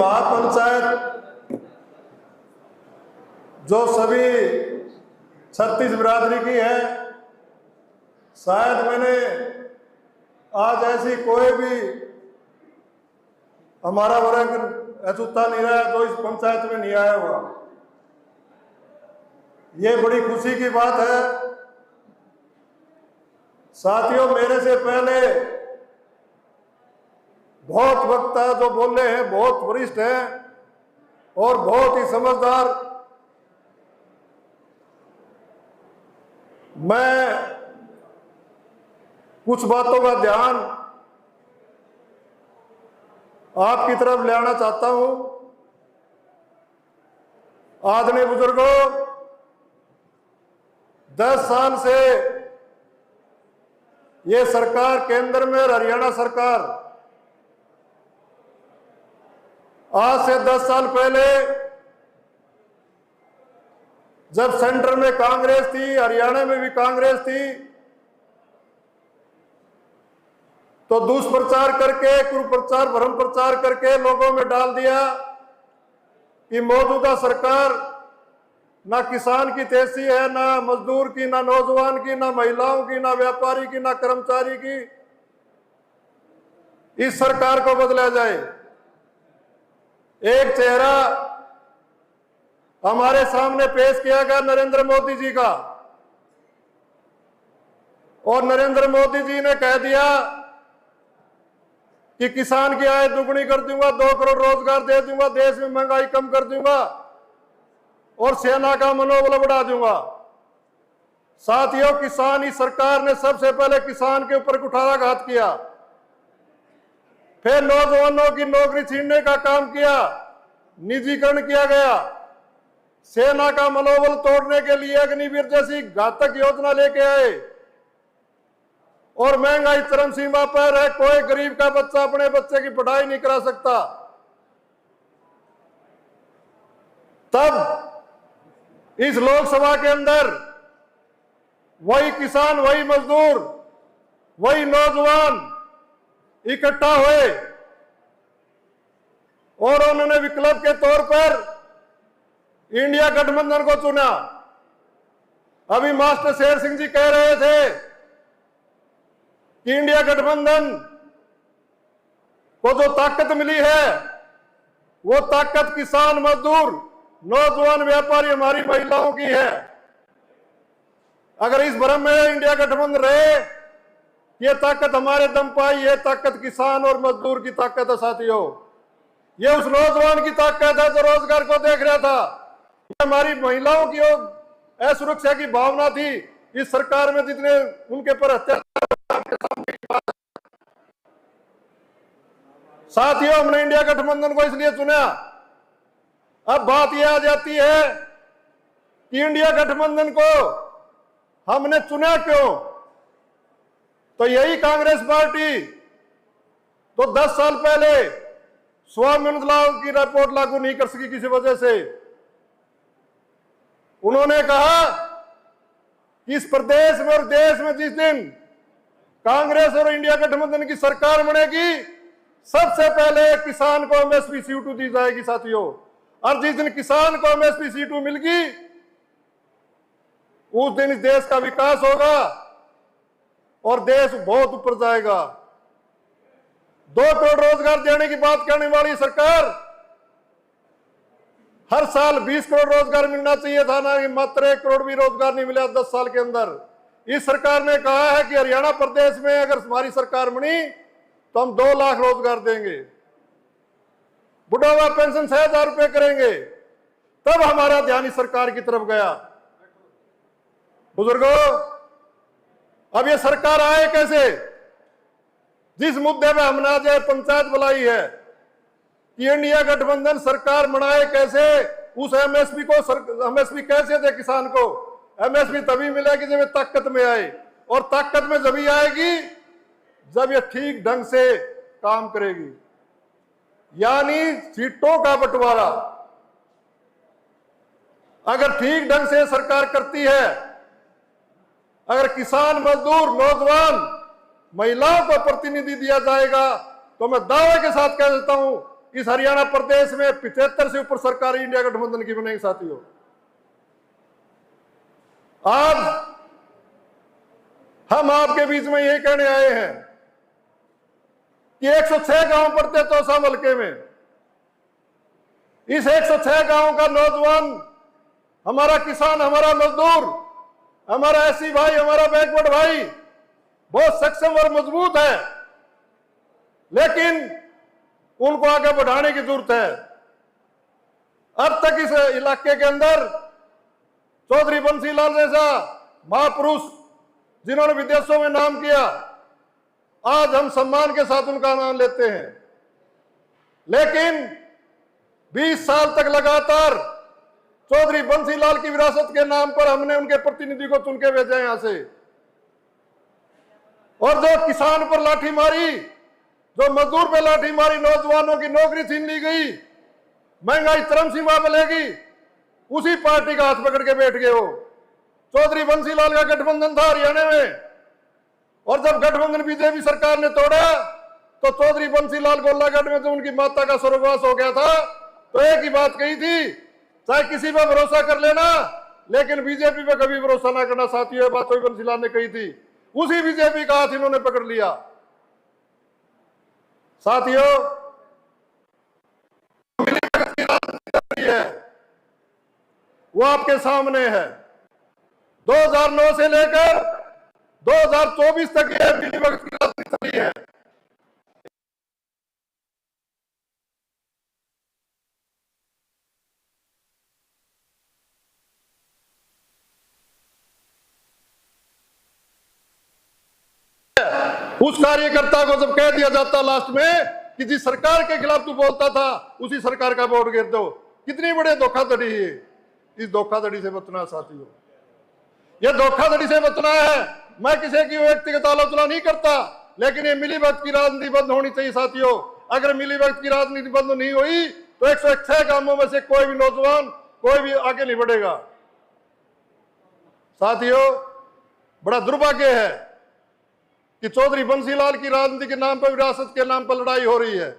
महापंचायत जो सभी 36 बिरादरी की है, शायद मैंने आज ऐसी कोई भी हमारा वर्ग अछूता नहीं रहा जो इस पंचायत में नहीं आया हुआ। ये बड़ी खुशी की बात है। साथियों, मेरे से पहले बहुत वक्ता जो बोले हैं बहुत वरिष्ठ हैं और बहुत ही समझदार। मैं कुछ बातों का ध्यान आपकी तरफ ले आना चाहता हूं। आदरणीय बुजुर्गों, 10 साल से ये सरकार केंद्र में, हरियाणा सरकार, आज से 10 साल पहले जब सेंटर में कांग्रेस थी, हरियाणा में भी कांग्रेस थी, तो दुष्प्रचार करके, कुप्रचार, भ्रम प्रचार करके लोगों में डाल दिया कि मौजूदा सरकार ना किसान की तेजी है, ना मजदूर की, ना नौजवान की, ना महिलाओं की, ना व्यापारी की, ना कर्मचारी की। इस सरकार को बदला जाए। एक चेहरा हमारे सामने पेश किया गया नरेंद्र मोदी जी का, और नरेंद्र मोदी जी ने कह दिया कि किसान की आय दुगनी कर दूंगा, 2 करोड़ रोजगार दे दूंगा, देश में महंगाई कम कर दूंगा और सेना का मनोबल बढ़ा दूंगा। साथियों, किसान, इस सरकार ने सबसे पहले किसान के ऊपर कुठाराघात किया, फिर नौजवानों की नौकरी छीनने का काम किया, निजीकरण किया गया, सेना का मनोबल तोड़ने के लिए अग्निवीर जैसी घातक योजना लेके आए और महंगाई चरम सीमा पर है। कोई गरीब का बच्चा अपने बच्चे की पढ़ाई नहीं करा सकता। तब इस लोकसभा के अंदर वही किसान, वही मजदूर, वही नौजवान इकट्ठा हुए और उन्होंने विकल्प के तौर पर इंडिया गठबंधन को चुना। अभी मास्टर शेर सिंह जी कह रहे थे कि इंडिया गठबंधन को जो ताकत मिली है वो ताकत किसान, मजदूर, नौजवान, व्यापारी, हमारी महिलाओं की है। अगर इस भ्रम में इंडिया गठबंधन रहे, ये ताकत हमारे दम पाई, ये ताकत किसान और मजदूर की ताकत है। साथियों, ये उस नौजवान की ताकत है जो रोजगार को देख रहा था, हमारी महिलाओं की असुरक्षा की भावना थी। इस सरकार में जितने उनके पर अत्याचार, साथियों, हमने इंडिया गठबंधन को इसलिए चुना। अब बात यह आ जाती है कि इंडिया गठबंधन को हमने चुना क्यों? तो यही कांग्रेस पार्टी तो 10 साल पहले स्वामीनाथन लाल की रिपोर्ट लागू नहीं कर सकी किसी वजह से। उन्होंने कहा कि इस प्रदेश में और देश में जिस दिन कांग्रेस और इंडिया गठबंधन की सरकार बनेगी, सबसे पहले किसान को एमएसपी C2 दी जाएगी। साथियों, और जिस दिन किसान को एमएसपी C2 मिलेगी, उस दिन इस देश का विकास होगा और देश बहुत ऊपर जाएगा। 2 करोड़ रोजगार देने की बात करने वाली सरकार, हर साल 20 करोड़ रोजगार मिलना चाहिए था ना, मात्र 1 करोड़ भी रोजगार नहीं मिला 10 साल के अंदर। इस सरकार ने कहा है कि हरियाणा प्रदेश में अगर हमारी सरकार बनी तो हम 2 लाख रोजगार देंगे, बुढ़ावा पेंशन 6,000 रुपए करेंगे। तब हमारा ध्यान इस सरकार की तरफ गया। बुजुर्गों, अब ये सरकार आए कैसे? जिस मुद्दे में हमने आज पंचायत बुलाई है कि इंडिया गठबंधन सरकार बनाए कैसे, उस एमएसपी को एमएसपी कैसे दे किसान को? एमएसपी तभी मिलेगी जब ये ताकत में आए, और ताकत में जब आएगी जब ये ठीक ढंग से काम करेगी। यानी सीटों का बंटवारा अगर ठीक ढंग से सरकार करती है, अगर किसान, मजदूर, नौजवान, महिलाओं को प्रतिनिधि दिया जाएगा, तो मैं दावे के साथ कह देता हूं इस हरियाणा प्रदेश में 75 से ऊपर सरकारी इंडिया गठबंधन की बनेगी साथियों। आज हम आपके बीच में यही कहने आए हैं कि 106 गांव पड़ते तोसा हल्के में, इस 106 गांव का नौजवान, हमारा किसान, हमारा मजदूर, हमारा एससी भाई, हमारा बैकवर्ड भाई बहुत सक्षम और मजबूत है, लेकिन उनको आगे बढ़ाने की जरूरत है। अब तक इस इलाके के अंदर चौधरी बंसीलाल जैसा महापुरुष जिन्होंने विदेशों में नाम किया, आज हम सम्मान के साथ उनका नाम लेते हैं, लेकिन 20 साल तक लगातार चौधरी बंसीलाल की विरासत के नाम पर हमने उनके प्रतिनिधि को चुन के भेजा यहां से। और जो किसान पर लाठी मारी, जो मजदूर पर लाठी मारी, नौजवानों की नौकरी छीन ली गई, महंगाई चरम सीमा पर लेगी, उसी पार्टी का हाथ पकड़ के बैठ गए हो। चौधरी बंसीलाल का गठबंधन था हरियाणा में, और जब गठबंधन बीजेपी सरकार ने तोड़ा तो चौधरी बंसीलाल गोलागढ़ में जो उनकी माता का स्वर्गवास हो गया था, तो एक ही बात कही थी, चाहे किसी पर भरोसा कर लेना, लेकिन बीजेपी पे कभी भरोसा ना करना साथियों। बात तो बंसीलाल ने कही थी, उसी बीजेपी का हाथ इन्होंने पकड़ लिया। साथियों, वो आपके सामने है। 2009 से लेकर 2024 तक यह मिली भगत की राजनीति है। उस कार्यकर्ता को जब कह दिया जाता लास्ट में कि जिस सरकार के खिलाफ तू बोलता था उसी सरकार का वोट गिर दो, कितनी बड़ी धोखाधड़ी है। इस धोखाधड़ी से बचना साथियों, यह धोखाधड़ी से बचना है। मैं किसी की व्यक्तिगत आलोचना नहीं करता, लेकिन ये मिली भगत की राजनीति बंद होनी चाहिए साथियों। अगर मिली भगत की राजनीति बंद नहीं हुई तो 106 गांवों में से कोई भी नौजवान, कोई भी आगे नहीं बढ़ेगा। साथियों, बड़ा दुर्भाग्य है कि चौधरी बंसीलाल की राजनीति के नाम पर, विरासत के नाम पर लड़ाई हो रही है।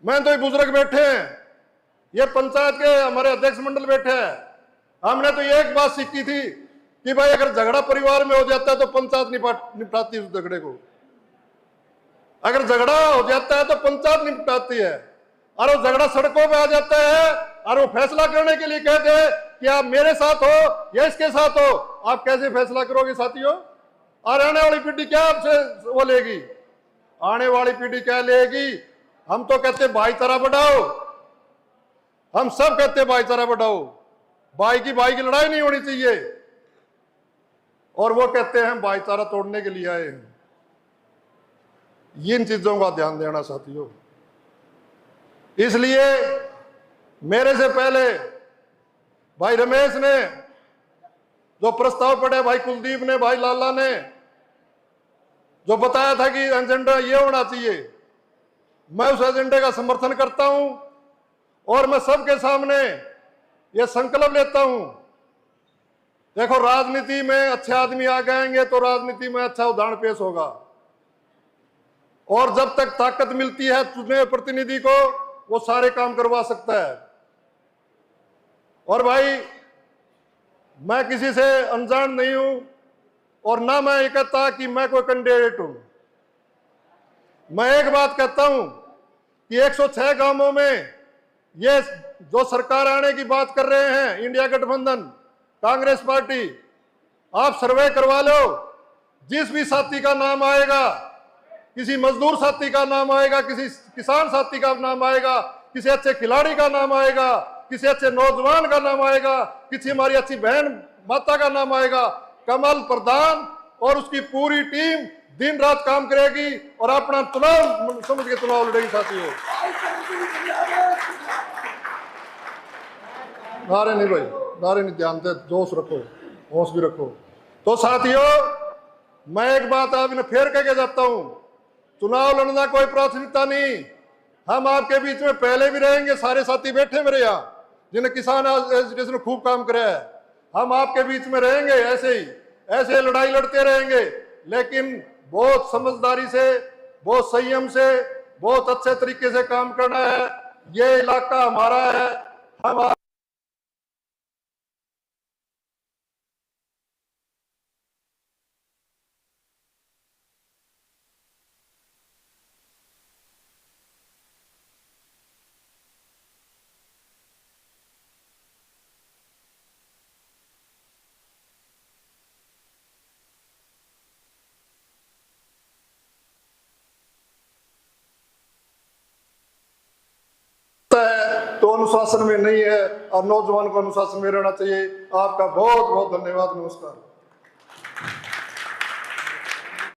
मैं तो ये बुजुर्ग बैठे हैं, ये पंचायत के हमारे अध्यक्ष मंडल बैठे हैं, हमने तो ये एक बात सीखी थी कि भाई अगर झगड़ा परिवार में हो जाता है तो पंचायत निपटाती है उस झगड़े को। अगर झगड़ा हो जाता है तो पंचायत निपटाती है, और वो झगड़ा सड़कों पे आ जाता है और वो फैसला करने के लिए कहते हैं कि आप मेरे साथ हो या इसके साथ हो। आप कैसे फैसला करोगे साथियों? और आने वाली पीढ़ी क्या आपसे वो लेगी? आने वाली पीढ़ी क्या लेगी? हम तो कहते भाईचारा बढ़ाओ, हम सब कहते भाईचारा बढ़ाओ, भाई की लड़ाई नहीं होनी चाहिए, और वो कहते हैं हम भाईचारा तोड़ने के लिए आए हैं। इन चीजों का ध्यान देना साथियों। इसलिए मेरे से पहले भाई रमेश ने जो प्रस्ताव पढ़े, भाई कुलदीप ने, भाई लाला ने जो बताया था कि एजेंडा ये होना चाहिए, मैं उस एजेंडे का समर्थन करता हूं, और मैं सबके सामने ये संकल्प लेता हूं। देखो, राजनीति में अच्छे आदमी आ जाएंगे तो राजनीति में अच्छा उदाहरण पेश होगा, और जब तक ताकत मिलती है चुने हुए प्रतिनिधि को, वो सारे काम करवा सकता है। और भाई, मैं किसी से अनजान नहीं हूं, और ना मैं ये कहता कि मैं कोई कैंडिडेट हूं। मैं एक बात कहता हूं कि 106 गांवों में ये जो सरकार आने की बात कर रहे हैं, इंडिया गठबंधन, कांग्रेस पार्टी, आप सर्वे करवा लो। जिस भी साथी का नाम आएगा, किसी मजदूर साथी का नाम आएगा, किसी किसान साथी का नाम आएगा, किसी अच्छे खिलाड़ी का नाम आएगा, किसी अच्छे नौजवान का नाम आएगा, किसी हमारी अच्छी बहन माता का नाम आएगा, कमल प्रधान और उसकी पूरी टीम दिन रात काम करेगी और अपना चुनाव समझ के चुनाव लड़ेगी साथियों। नारे नहीं भाई, नारे नहीं, ध्यान दे, जोश रखो, होश भी रखो। तो साथियों, मैं एक बात आपने फिर कह के जाता हूं, चुनाव लड़ना कोई प्राथमिकता नहीं। हम आपके बीच में पहले भी रहेंगे, सारे साथी बैठे मेरे यहाँ जिन्हें किसान एजुकेशन में खूब काम कराया है, हम आपके बीच में रहेंगे, ऐसे ही ऐसे लड़ाई लड़ते रहेंगे, लेकिन बहुत समझदारी से, बहुत संयम से, बहुत अच्छे तरीके से काम करना है। ये इलाका हमारा है, हम तो अनुशासन में नहीं है और नौजवान को अनुशासन में रहना चाहिए। आपका बहुत बहुत धन्यवाद, नमस्कार।